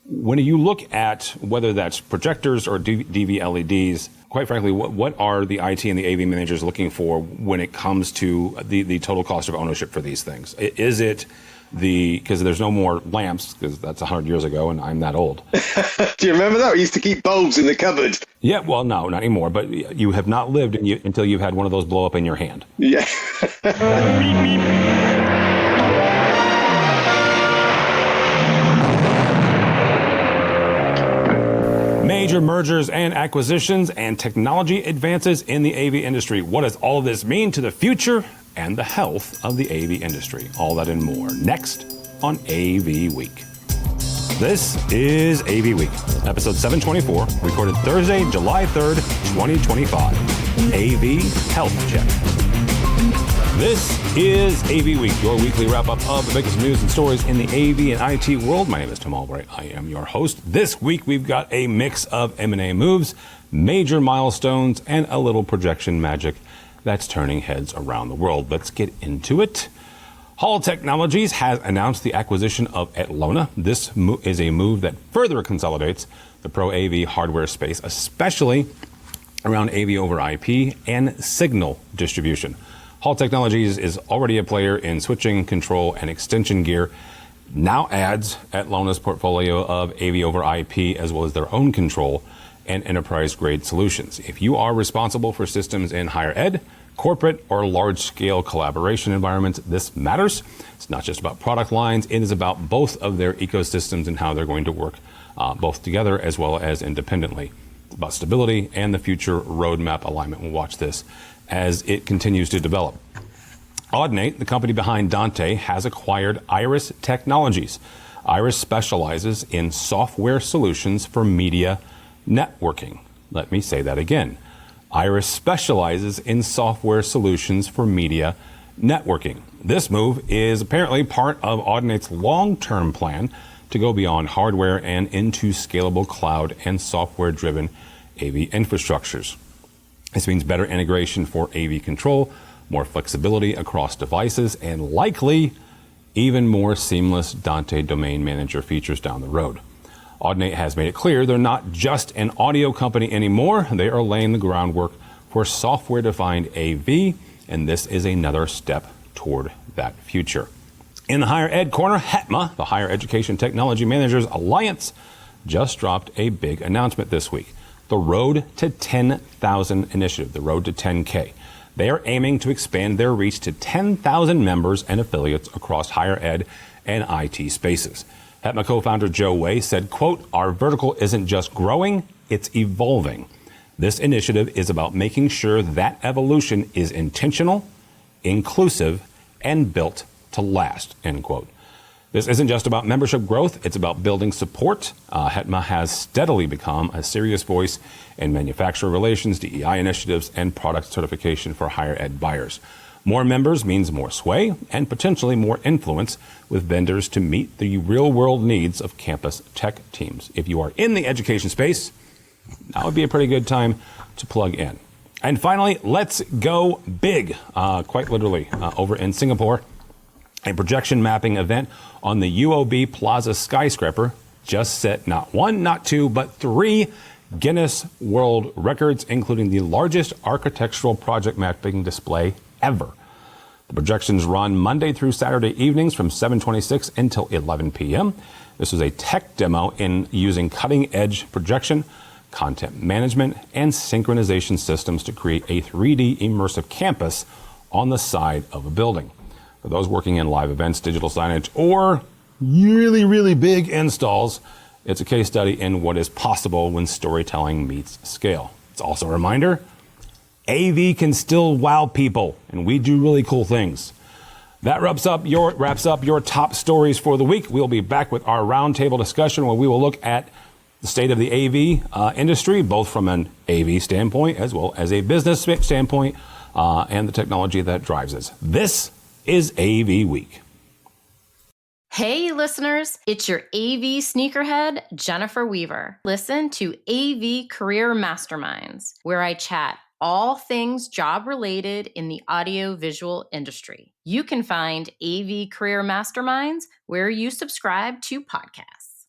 When you look at whether that's projectors or DV LEDs, quite frankly, what are the IT and the AV managers looking for when it comes to the total cost of ownership for these things? Is it because there's no more lamps, because that's 100 years ago and I'm that old. Do you remember that? We used to keep bulbs in the cupboard. Yeah, well, no, not anymore. But you have not lived until you've had one of those blow up in your hand. Yeah. Major mergers and acquisitions and technology advances in the AV industry. What does all of this mean to the future and the health of the AV industry? All that and more next on AV Week. This is AV Week, episode 724, recorded Thursday, July 3rd, 2025. AV Health Check. This is AV Week, your weekly wrap-up of the biggest news and stories in the AV and IT world. My name is Tim Albright. I am your host. This week, we've got a mix of M&A moves, major milestones, and a little projection magic that's turning heads around the world. Let's get into it. Hall Technologies has announced the acquisition of Atlona. This is a move that further consolidates the Pro AV hardware space, especially around AV over IP and signal distribution. Hall Technologies is already a player in switching, control, and extension gear. Now adds Atlona's portfolio of AV over IP as well as their own control and enterprise-grade solutions. If you are responsible for systems in higher ed, corporate, or large-scale collaboration environments, this matters. It's not just about product lines. It is about both of their ecosystems and how they're going to work both together as well as independently. It's about stability and the future roadmap alignment. We'll watch this as it continues to develop. Audinate, the company behind Dante, has acquired Iris Technologies. Iris specializes in software solutions for media networking. Let me say that again. Iris specializes in software solutions for media networking. This move is apparently part of Audinate's long-term plan to go beyond hardware and into scalable cloud and software-driven AV infrastructures. This means better integration for AV control, more flexibility across devices, and likely even more seamless Dante Domain Manager features down the road. Audinate has made it clear they're not just an audio company anymore. They are laying the groundwork for software-defined AV, and this is another step toward that future. In the higher ed corner, HETMA, the Higher Education Technology Managers Alliance, just dropped a big announcement this week. The Road to 10,000 initiative, the Road to 10K. They are aiming to expand their reach to 10,000 members and affiliates across higher ed and IT spaces. HETMA co-founder Joe Way said, quote, "Our vertical isn't just growing, it's evolving. This initiative is about making sure that evolution is intentional, inclusive, and built to last," end quote. This isn't just about membership growth, it's about building support. HETMA has steadily become a serious voice in manufacturer relations, DEI initiatives, and product certification for higher ed buyers. More members means more sway and potentially more influence with vendors to meet the real-world needs of campus tech teams. If you are in the education space, that would be a pretty good time to plug in. And finally, let's go big, quite literally, over in Singapore. A projection mapping event on the UOB Plaza skyscraper just set not one, not two, but 3 Guinness World Records, including the largest architectural project mapping display ever. The projections run Monday through Saturday evenings from 7:26 until 11 p.m. This was a tech demo in using cutting-edge projection, content management, and synchronization systems to create a 3D immersive campus on the side of a building. For those working in live events, digital signage, or really, really big installs, it's a case study in what is possible when storytelling meets scale. It's also a reminder, AV can still wow people, and we do really cool things. That wraps up your top stories for the week. We'll be back with our roundtable discussion where we will look at the state of the AV industry, both from an AV standpoint as well as a business standpoint, and the technology that drives us. This is AV Week. Hey listeners, it's your AV sneakerhead, Jennifer Weaver. Listen to AV Career Masterminds, where I chat all things job-related in the audio-visual industry. You can find AV Career Masterminds where you subscribe to podcasts.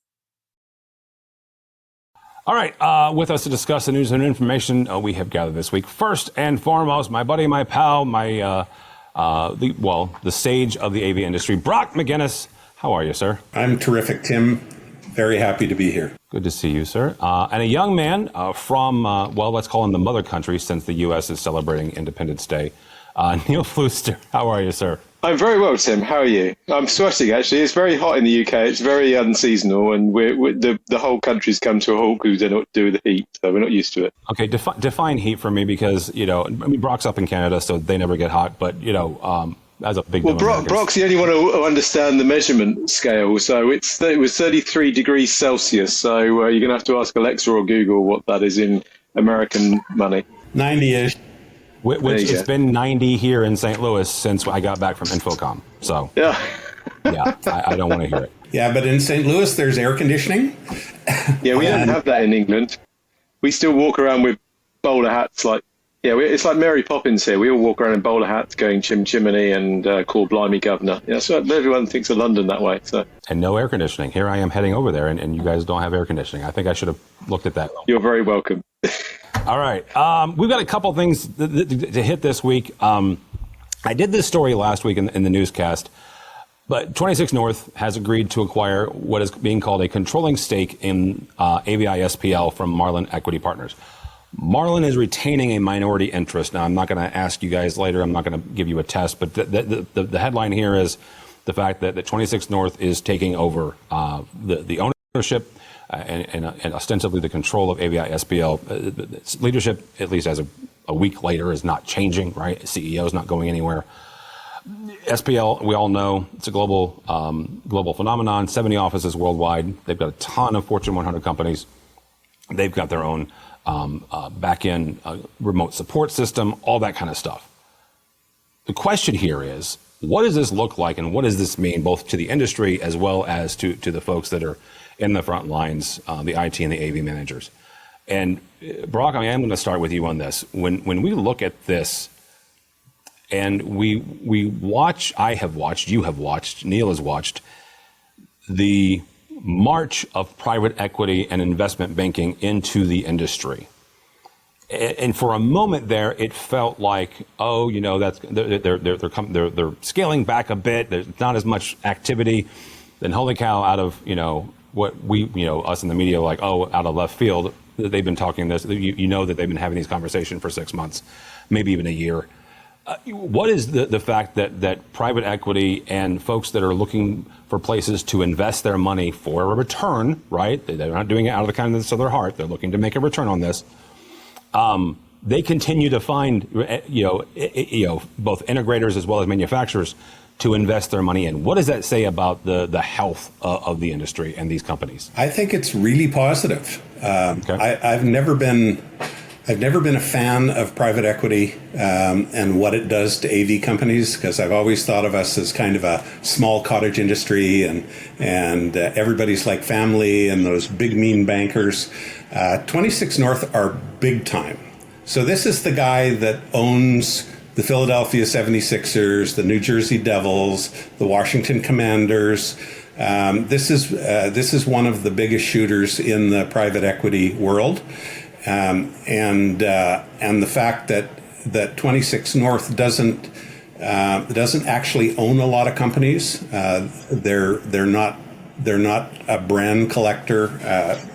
All right, with us to discuss the news and information we have gathered this week. First and foremost, my buddy, my pal, the sage of the AV industry, Brock McGinnis. How are you, sir? I'm terrific, Tim. Very happy to be here. Good to see you, sir. And a young man from, let's call him the mother country, since the U.S. is celebrating Independence Day. Neil Flooster, how are you, sir? I'm very well, Tim. How are you? I'm sweating, actually. It's very hot in the UK. It's very unseasonal, and the whole country's come to a halt because we don't know what to do with the heat, so we're not used to it. Okay, define heat for me, because, Brock's up in Canada, so they never get hot, but, as a big... Well, Brock's the only one who understand the measurement scale, so it was 33 degrees Celsius, so you're going to have to ask Alexa or Google what that is in American money. 90-ish. Which it's been 90 here in St. Louis since I got back from InfoComm. So yeah, I don't want to hear it. Yeah, but in St. Louis, there's air conditioning. Yeah, we don't have that in England. We still walk around with bowler hats it's like Mary Poppins here. We all walk around in bowler hats going chim chimney and call blimey governor. Yeah, so everyone thinks of London that way. So. And no air conditioning. Here I am heading over there, and you guys don't have air conditioning. I think I should have looked at that. You're very welcome. All right. We've got a couple things to hit this week. I did this story last week in the newscast, but 26 North has agreed to acquire what is being called a controlling stake in AVI-SPL from Marlin Equity Partners. Marlin is retaining a minority interest. Now, I'm not going to ask you guys later. I'm not going to give you a test, but the headline here is the fact that 26 North is taking over the ownership and ostensibly the control of AVI-SPL. Its leadership, at least as a week later, is not changing, right? CEO is not going anywhere. SPL, we all know, it's a global phenomenon, 70 offices worldwide. They've got a ton of Fortune 100 companies. They've got their own back-end remote support system, all that kind of stuff. The question here is, what does this look like, and what does this mean both to the industry as well as to the folks that are in the front lines, the IT and the AV managers? And Brock, I am going to start with you on this. When we look at this, and we watch, I have watched, you have watched, Neil has watched, the march of private equity and investment banking into the industry. And for a moment there, it felt like, that's they're scaling back a bit. There's not as much activity. Then holy cow, out of what we us in the media out of left field, they've been talking this. That they've been having these conversations for 6 months, maybe even a year. What is the fact that private equity and folks that are looking for places to invest their money for a return, right? They're not doing it out of the kindness of their heart. They're looking to make a return on this. They continue to find, both integrators as well as manufacturers to invest their money in. What does that say about the health of the industry and these companies? I think it's really positive. Okay. I've never been a fan of private equity and what it does to AV companies, because I've always thought of us as kind of a small cottage industry, and everybody's like family and those big mean bankers. 26 North are big time. So this is the guy that owns the Philadelphia 76ers, the New Jersey Devils, the Washington Commanders. This is one of the biggest shooters in the private equity world. And the fact that 26 North doesn't actually own a lot of companies. They're not a brand collector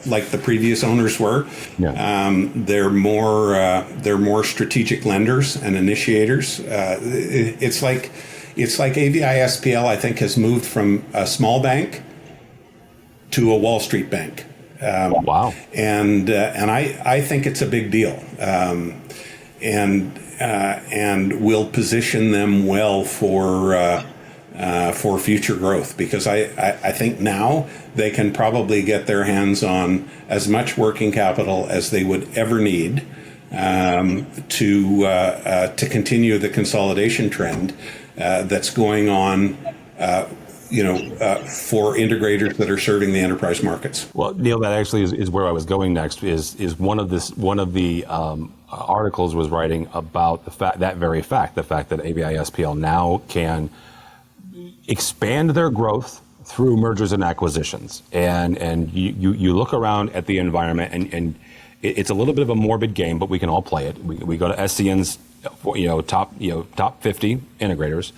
like the previous owners were. Yeah. They're more strategic lenders and initiators. It's like AVI-SPL, I think, has moved from a small bank to a Wall Street bank. Wow. And I think it's a big deal, and will position them well for future growth, because I think now they can probably get their hands on as much working capital as they would ever need to continue the consolidation trend that's going on. For integrators that are serving the enterprise markets. Well, Neil, that actually is where I was going next. Is one of the articles was writing about the fact that AVI-SPL now can expand their growth through mergers and acquisitions, and you look around at the environment, and it's a little bit of a morbid game, but we can all play it. We go to SCN's top 50 integrators,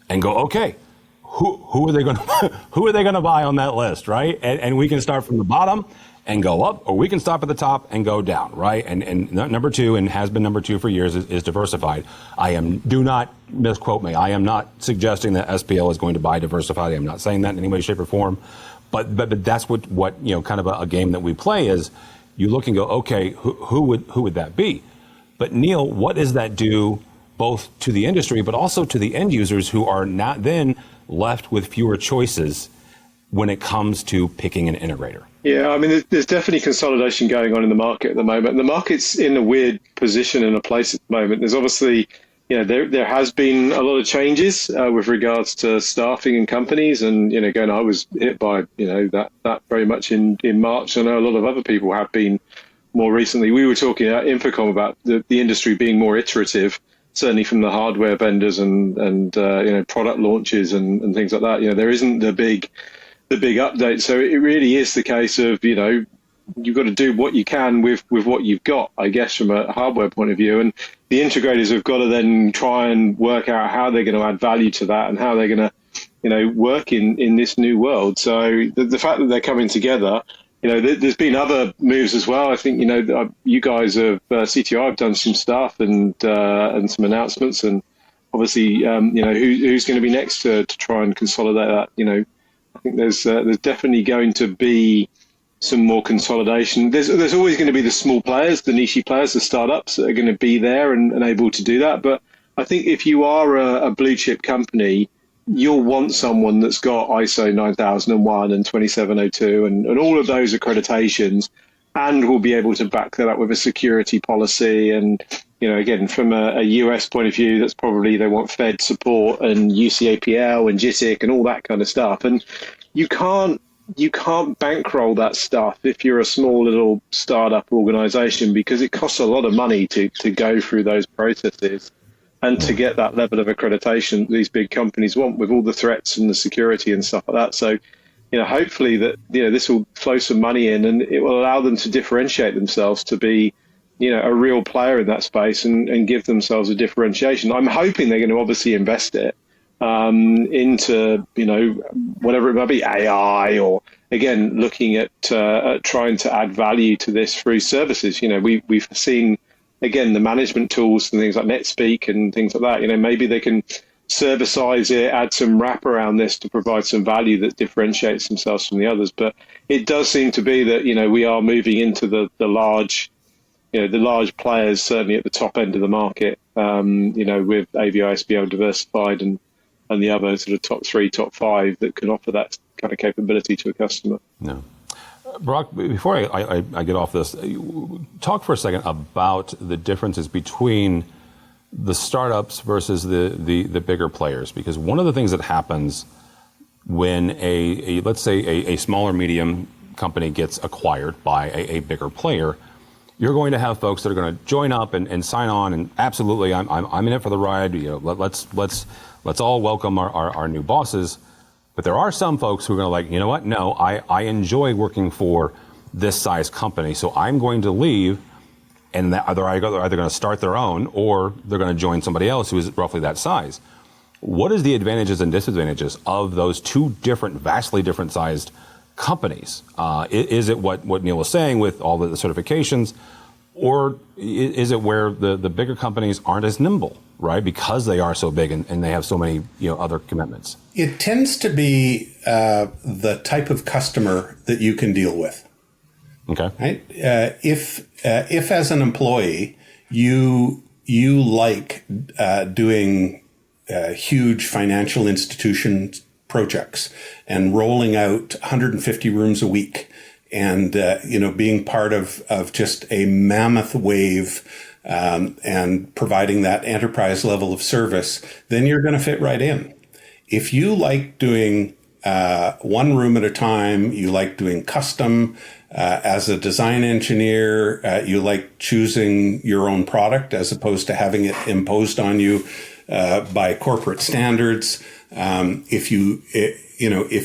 and go, okay, who are they going to buy on that list, right? And we can start from the bottom and go up, or we can stop at the top and go down, right? And number two, and has been number two for years, is diversified. Do not misquote me. I am not suggesting that SPL is going to buy diversified. I'm not saying that in any way, shape, or form. But that's what kind of a game that we play is. You look and go, okay, who would that be? But Neil, what does that do both to the industry, but also to the end users who are not then left with fewer choices when it comes to picking an integrator? Yeah, I mean, there's definitely consolidation going on in the market at the moment. The market's in a weird position and a place at the moment. There's obviously, there has been a lot of changes with regards to staffing and companies. And, again, I was hit by, that very much in March. I know a lot of other people have been more recently. We were talking at InfoComm about the industry being more iterative, certainly from the hardware vendors and product launches and things like that. There isn't the big update. So it really is the case of, you've got to do what you can with what you've got, I guess, from a hardware point of view. And the integrators have got to then try and work out how they're going to add value to that and how they're going to, work in this new world. So the fact that they're coming together, there's been other moves as well. I think, you guys have, CTI have done some stuff and some announcements, and obviously, who's going to be next to try and consolidate that, I think there's definitely going to be some more consolidation. There's always going to be the small players, the niche players, the startups that are going to be there and able to do that. But I think if you are a blue chip company, you'll want someone that's got ISO 9001 and 2702 and all of those accreditations, and will be able to back that up with a security policy. And, again, from a US point of view, that's probably they want Fed support and UCAPL and JITIC and all that kind of stuff. And you can't bankroll that stuff if you're a small little startup organization, because it costs a lot of money to go through those processes and to get that level of accreditation these big companies want, with all the threats and the security and stuff like that. So, hopefully that, this will flow some money in, and it will allow them to differentiate themselves to be, a real player in that space and give themselves a differentiation. I'm hoping they're going to obviously invest it into, whatever it might be, AI, or again, looking at trying to add value to this through services. We've seen, again, the management tools and things like NetSpeak and things like that. Maybe they can servicize it, add some wrap around this to provide some value that differentiates themselves from the others. But it does seem to be that, we are moving into the large, the large players, certainly at the top end of the market, with AVI-SPL diversified and the other sort of top 3, top 5 that can offer that kind of capability to a customer. No. Brock, before I get off this, talk for a second about the differences between the startups versus the bigger players, because one of the things that happens when let's say a smaller medium company gets acquired by a bigger player, you're going to have folks that are going to join up and sign on, and absolutely, I'm in it for the ride. Let's all welcome our new bosses. But there are some folks who are going to what? No, I enjoy working for this size company, so I'm going to leave, and they're either going to start their own or they're going to join somebody else who is roughly that size. What is the advantages and disadvantages of those two vastly different sized companies? Is it what Neil was saying with all the certifications, or is it where the bigger companies aren't as nimble, right? Because they are so big and they have so many other commitments. It tends to be the type of customer that you can deal with. Okay. Right. If as an employee you like doing huge financial institution projects and rolling out 150 rooms a week, and being part of just a mammoth wave, and providing that enterprise level of service, then you're going to fit right in. If you like doing one room at a time, you like doing custom, as a design engineer, you like choosing your own product as opposed to having it imposed on you by corporate standards, If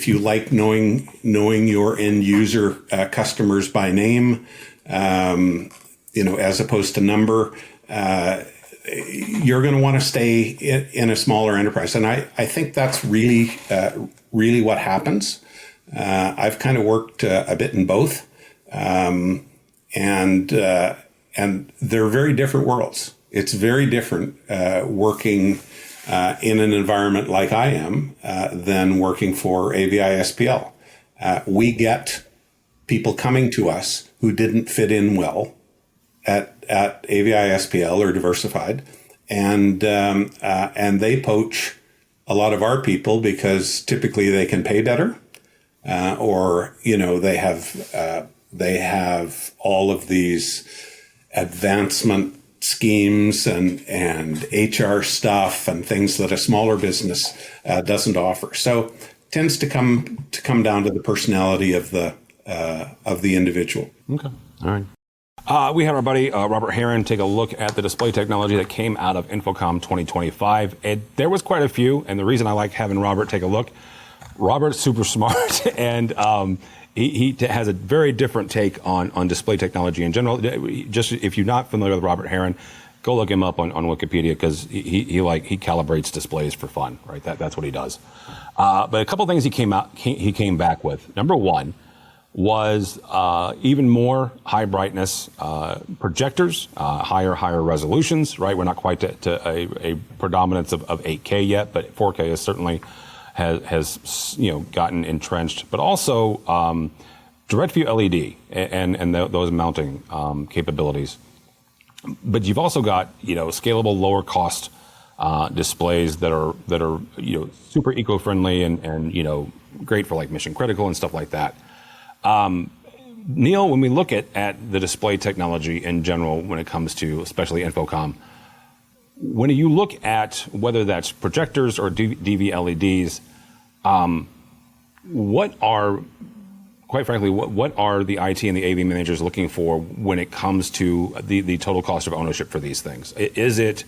you like knowing your end user customers by name, as opposed to number, you're going to want to stay in a smaller enterprise. And I think that's really what happens. I've kind of worked a bit in both. And they're very different worlds. It's very different working in an environment like I am than working for AVI-SPL. We get people coming to us who didn't fit in well at AVI-SPL or Diversified, and they poach a lot of our people because typically they can pay better, or they have all of these advancement schemes and HR stuff and things that a smaller business doesn't offer. So tends to come down to the personality of the individual. Okay, all right. We had our buddy Robert Heron take a look at the display technology that came out of InfoComm 2025. There was quite a few, and the reason I like having Robert take a look, Robert's super smart, and he has a very different take on display technology in general. Just if you're not familiar with Robert Heron, go look him up on Wikipedia, because he calibrates displays for fun, right? That's what he does. But a couple of things he came back with. Number one was even more high brightness projectors, higher resolutions, right? We're not quite to a predominance of 8K yet, but 4K is certainly has gotten entrenched. But also direct view LED and those mounting capabilities. But you've also got scalable, lower cost displays that are super eco-friendly and great for like mission critical and stuff like that. Neil, when we look at the display technology in general, when it comes to especially InfoComm, when you look at whether that's projectors or DV LEDs, what are the IT and the AV managers looking for when it comes to the total cost of ownership for these things? Is it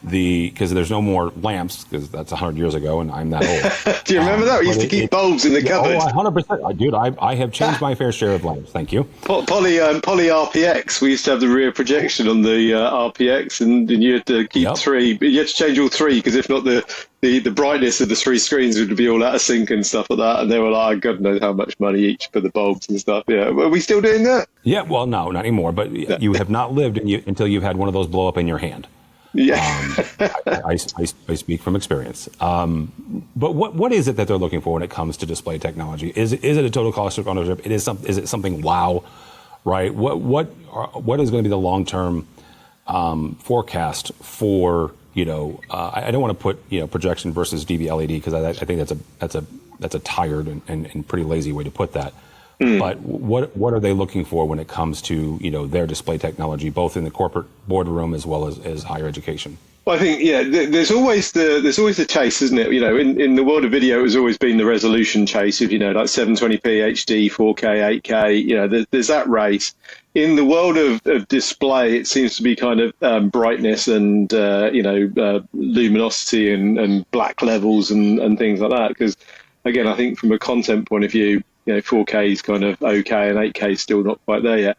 because there's no more lamps, because that's 100 years ago and I'm that old. Do you remember that? We used to keep bulbs in the cupboard. Oh, 100%. Dude, I have changed my fair share of lamps. Thank you. Poly RPX. We used to have the rear projection on the RPX, and you had to keep three. You had to change all three, because if not, the brightness of the three screens would be all out of sync and stuff like that. And they were like, God knows how much money each for the bulbs and stuff. Yeah, are we still doing that? Yeah, well, no, not anymore. But you have not lived until you've had one of those blow up in your hand. Yeah, I speak from experience. But what is it that they're looking for when it comes to display technology? Is it a total cost of ownership? Is it something wow, right? What is going to be the long term forecast for I don't want to put projection versus DV LED, because I think that's a tired and pretty lazy way to put that. But what are they looking for when it comes to their display technology, both in the corporate boardroom as well as higher education? Well, I think there's always the chase, isn't it? In the world of video, it's always been the resolution chase of like 720p HD, 4K, 8K. There's that race. In the world of display, it seems to be kind of brightness and luminosity and black levels and things like that. Because again, I think from a content point of view, 4K is kind of okay, and 8K is still not quite there yet.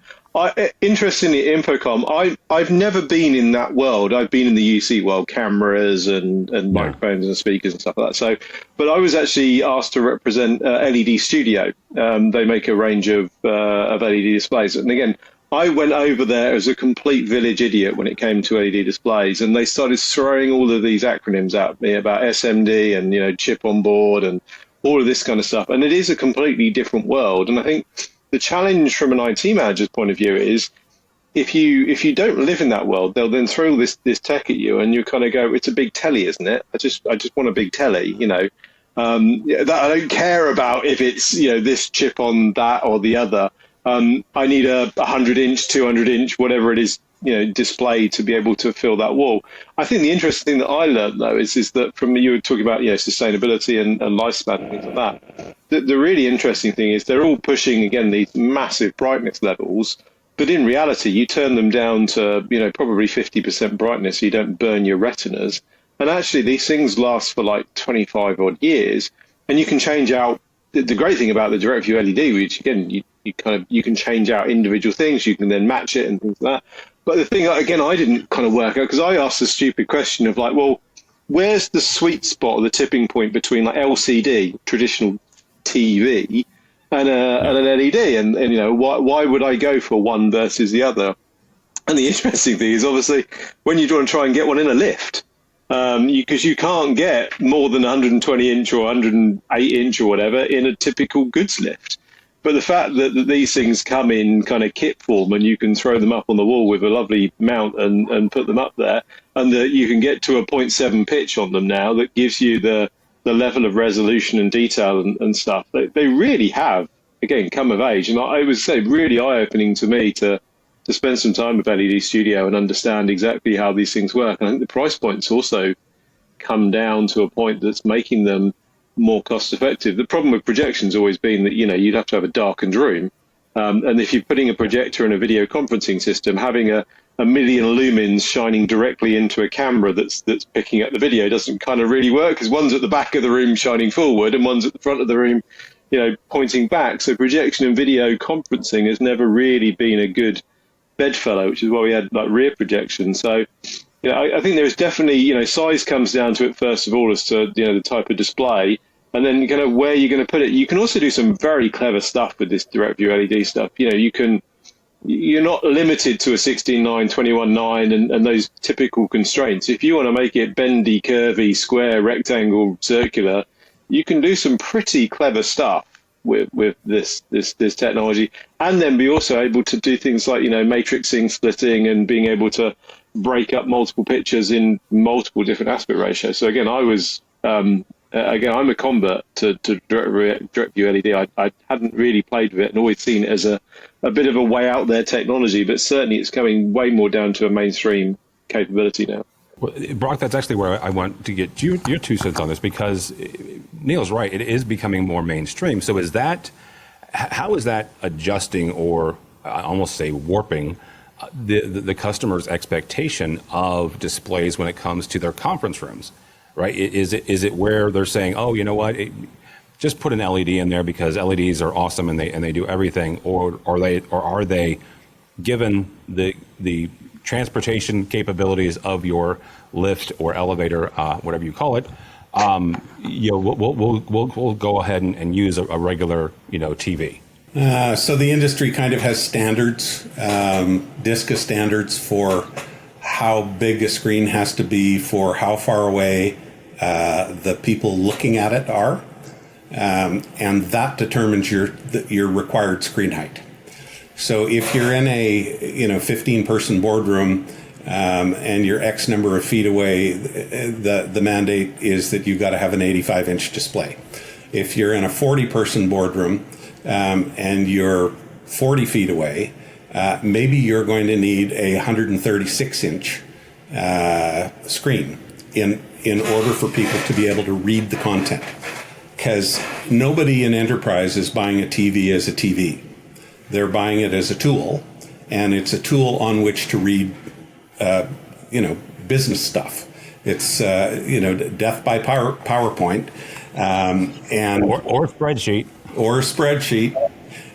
Interestingly, InfoComm, I've never been in that world. I've been in the UC world, cameras and microphones and speakers and stuff like that. So, but I was actually asked to represent LED Studio. They make a range of LED displays, and again, I went over there as a complete village idiot when it came to LED displays, and they started throwing all of these acronyms at me about SMD and chip on board and all of this kind of stuff. And it is a completely different world. And I think the challenge from an IT manager's point of view is if you don't live in that world, they'll then throw this tech at you, and you kind of go, it's a big telly, isn't it? I just want a big telly, that I don't care about if it's, this chip on that or the other. I need a 100-inch, 200-inch, whatever it is, display to be able to fill that wall. I think the interesting thing that I learned, though, is that from you were talking about sustainability and lifespan and things like that. The really interesting thing is they're all pushing, again, these massive brightness levels, but in reality, you turn them down to probably 50% brightness so you don't burn your retinas, And actually, these things last for like 25 odd years, and you can change out. The great thing about the direct view LED, which again, you can change out individual things. You can then match it and things like that. But the thing, again, I didn't kind of work out, because I asked the stupid question of like, well, where's the sweet spot or the tipping point between like LCD, traditional TV, and an LED? And you know, why would I go for one versus the other? And the interesting thing is, obviously, when you want to try and get one in a lift, because you can't get more than 120 inch or 108 inch or whatever in a typical goods lift. But the fact that these things come in kind of kit form, and you can throw them up on the wall with a lovely mount and put them up there, and that you can get to a 0.7 pitch on them now, that gives you the level of resolution and detail and stuff. They really have, again, come of age. And I would say really eye-opening to me to spend some time with LED Studio and understand exactly how these things work. And I think the price points also come down to a point that's making them more cost effective. The problem with projection's always been that, you know, you'd have to have a darkened room. And if you're putting a projector in a video conferencing system, having a million lumens shining directly into a camera that's picking up the video doesn't kind of really work, because one's at the back of the room shining forward and one's at the front of the room, you know, pointing back. So projection and video conferencing has never really been a good bedfellow, which is why we had like rear projection. So, you know, I think there's definitely, you know, size comes down to it first of all, as to, you know, the type of display, and then kind of where you're going to put it. You can also do some very clever stuff with this direct view LED stuff. You know, you're not limited to a 16:9, 21:9 and those typical constraints. If you want to make it bendy, curvy, square, rectangle, circular, you can do some pretty clever stuff with this technology, and then be also able to do things like, you know, matrixing, splitting, and being able to break up multiple pictures in multiple different aspect ratios. So again, I'm a convert to direct view LED. I hadn't really played with it and always seen it as a bit of a way out there technology, but certainly it's coming way more down to a mainstream capability now. Well, Brock, that's actually where I want to get your 2 cents on this, because Neil's right. It is becoming more mainstream. So how is that adjusting, or I almost say warping, the customer's expectation of displays when it comes to their conference rooms, right? Is it where they're saying, oh, you know what, just put an LED in there because LEDs are awesome and they do everything, or are they, given the transportation capabilities of your lift or elevator, whatever you call it, you know, we'll go ahead and use a regular, you know, TV. So the industry kind of has standards, DISCA standards for how big a screen has to be, for how far away the people looking at it are, and that determines your required screen height. So if you're in a 15-person boardroom and you're X number of feet away, the mandate is that you've got to have an 85-inch display. If you're in a 40-person boardroom and you're 40 feet away, maybe you're going to need a 136-inch screen in order for people to be able to read the content. Because nobody in enterprise is buying a TV as a TV. They're buying it as a tool, and it's a tool on which to read, business stuff. It's, death by PowerPoint. Or spreadsheet. Or spreadsheet.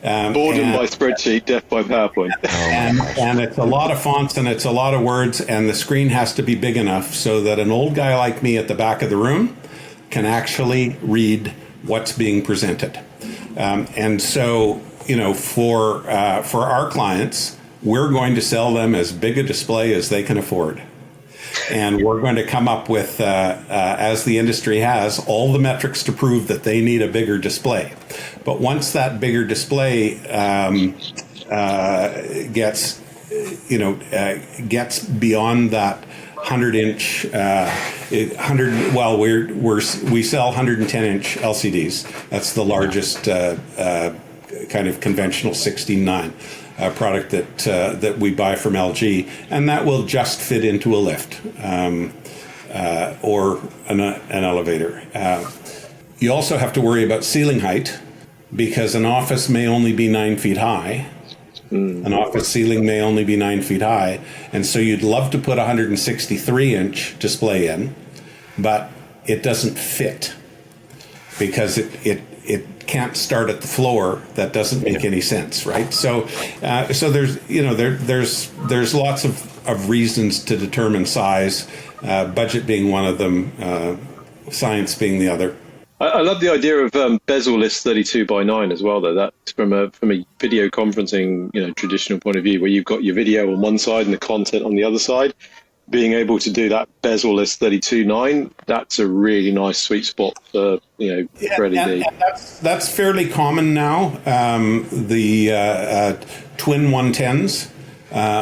Boredom by spreadsheet, death by PowerPoint. And it's a lot of fonts and it's a lot of words, and the screen has to be big enough so that an old guy like me at the back of the room can actually read what's being presented. And so, for our clients, we're going to sell them as big a display as they can afford. And we're going to come up with, as the industry has, all the metrics to prove that they need a bigger display. But once that bigger display gets beyond that 100-inch, we sell 110-inch LCDs. That's the largest kind of conventional 16:9 product that we buy from LG, and that will just fit into a lift or an elevator. You also have to worry about ceiling height, because an office may only be 9 feet high. An office ceiling may only be 9 feet high, and so you'd love to put a 163-inch display in, but it doesn't fit because it can't start at the floor. That doesn't make any sense, right? So there's there's lots of reasons to determine size, budget being one of them, science being the other. I love the idea of bezel-less 32:9 as well, though. That's from a video conferencing, traditional point of view, where you've got your video on one side and the content on the other side. Being able to do that bezel-less 32:9, that's a really nice sweet spot for for LED. And that's fairly common now. The twin 110s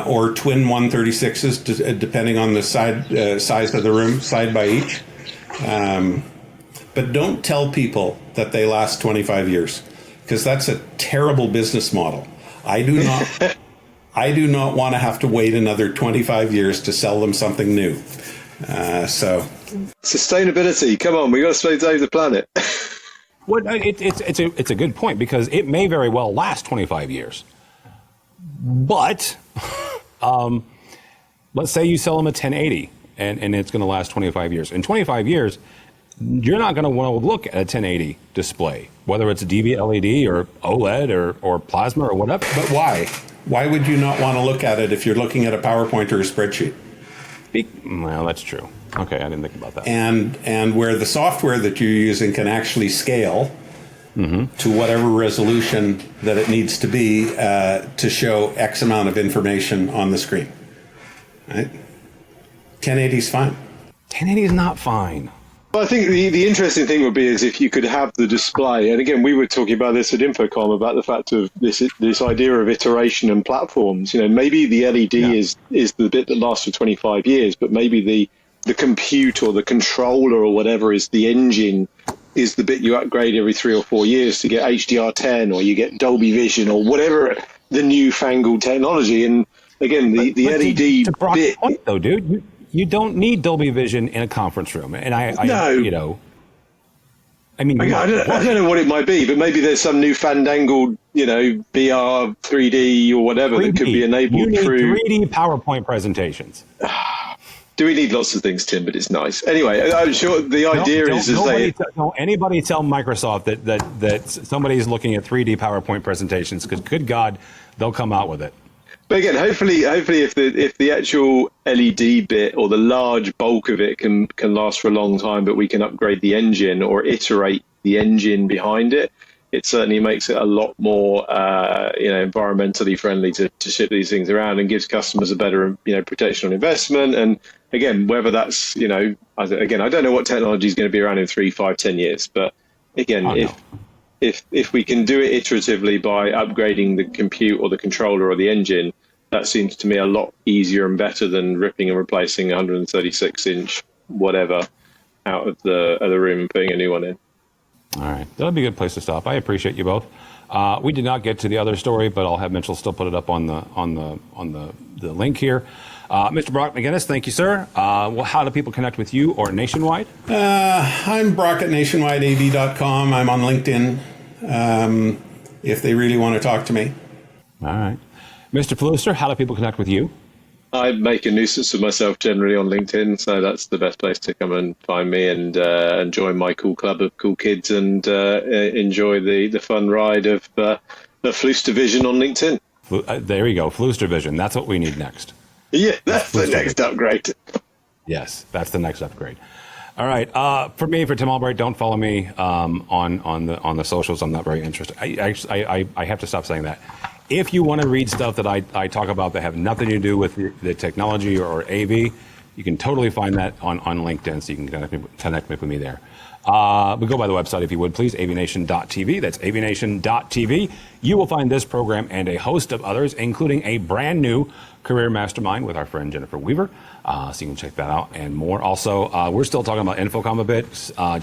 or twin 136s, depending on the size of the room, side by each. But don't tell people that they last 25 years, because that's a terrible business model. I do not want to have to wait another 25 years to sell them something new. So sustainability, come on, we got to save the planet. Well, it's a good point, because it may very well last 25 years. But let's say you sell them a 1080 and it's going to last 25 years. In 25 years, you're not going to want to look at a 1080 display, whether it's DV LED or OLED or plasma or whatever. But why? Why would you not want to look at it if you're looking at a PowerPoint or a spreadsheet? Well, that's true. Okay, I didn't think about that. And where the software that you're using can actually scale to whatever resolution that it needs to be to show X amount of information on the screen. Right? 1080 is fine. 1080 is not fine. Well, I think the interesting thing would be is if you could have the display, and again, we were talking about this at InfoComm about the fact of this idea of iteration and platforms. Maybe the LED is the bit that lasts for 25 years, but maybe the compute or the controller or whatever is the engine is the bit you upgrade every 3 or 4 years to get HDR10 or you get Dolby Vision or whatever the newfangled technology. And again, the LED to Brock's bit. point, though, dude. You don't need Dolby Vision in a conference room, and I I don't know what it might be, but maybe there's some new fandangled, VR, 3D or whatever 3D. That could be enabled through 3D PowerPoint presentations. Do we need lots of things, Tim? But it's nice. Anyway, I'm sure the idea is don't anybody tell Microsoft that somebody's looking at 3D PowerPoint presentations, because good God, they'll come out with it. But again, hopefully, if the actual LED bit or the large bulk of it can last for a long time, but we can upgrade the engine or iterate the engine behind it, it certainly makes it a lot more environmentally friendly to ship these things around and gives customers a better protection on investment. And again, whether that's I don't know what technology is going to be around in 3, 5, 10 years, but again, if we can do it iteratively by upgrading the compute or the controller or the engine, that seems to me a lot easier and better than ripping and replacing 136-inch whatever out of the room and putting a new one in. All right, that'll be a good place to stop. I appreciate you both. We did not get to the other story, but I'll have Mitchell still put it up on the link here. Mr. Brock McGinnis, thank you, sir. How do people connect with you or Nationwide? I'm Brock at nationwideav.com. I'm on LinkedIn if they really want to talk to me. All right. Mr. Fluster, how do people connect with you? I make a nuisance of myself generally on LinkedIn, so that's the best place to come and find me and join my cool club of cool kids and enjoy the fun ride of the Fluster Vision on LinkedIn. There you go, Fluster Vision. That's what we need next. Yeah, that's the next upgrade. Yes, that's the next upgrade. All right. For Tim Albright, don't follow me on the socials. I'm not very interested. I have to stop saying that. If you want to read stuff that I talk about that have nothing to do with the technology or AV, you can totally find that on LinkedIn, so you can connect with me there. But go by the website if you would, please, AVNation.tv. That's AVNation.tv. You will find this program and a host of others, including a brand new career mastermind with our friend Jennifer Weaver. So you can check that out and more. Also, we're still talking about InfoComm a bit,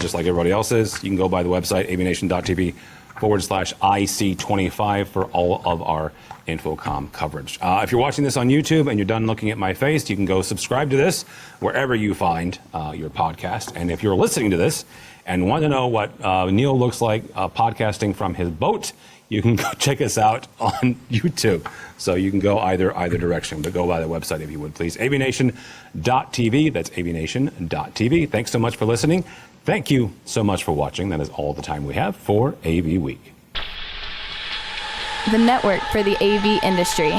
just like everybody else is. You can go by the website, AVNation.tv. IC25 for all of our InfoComm coverage. If you're watching this on YouTube and you're done looking at my face, you can go subscribe to this wherever you find your podcast. And if you're listening to this and want to know what Neil looks like podcasting from his boat, you can go check us out on YouTube. So you can go either direction, but go by the website if you would, please. AVNation.tv. That's AVNation.tv. Thanks so much for listening. Thank you so much for watching. That is all the time we have for AV Week. The network for the AV industry.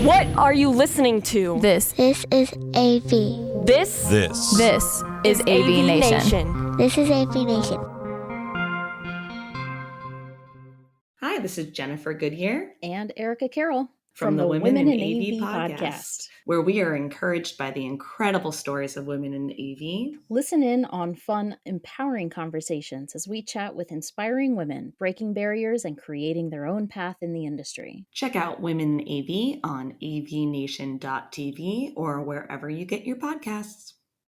What are you listening to? This is AV. This is AVNation. This is AVNation. Hi, this is Jennifer Goodyear and Erica Carroll from the Women in AV podcast, where we are encouraged by the incredible stories of women in AV. Listen in on fun, empowering conversations as we chat with inspiring women, breaking barriers and creating their own path in the industry. Check out Women in AV on avnation.tv or wherever you get your podcasts.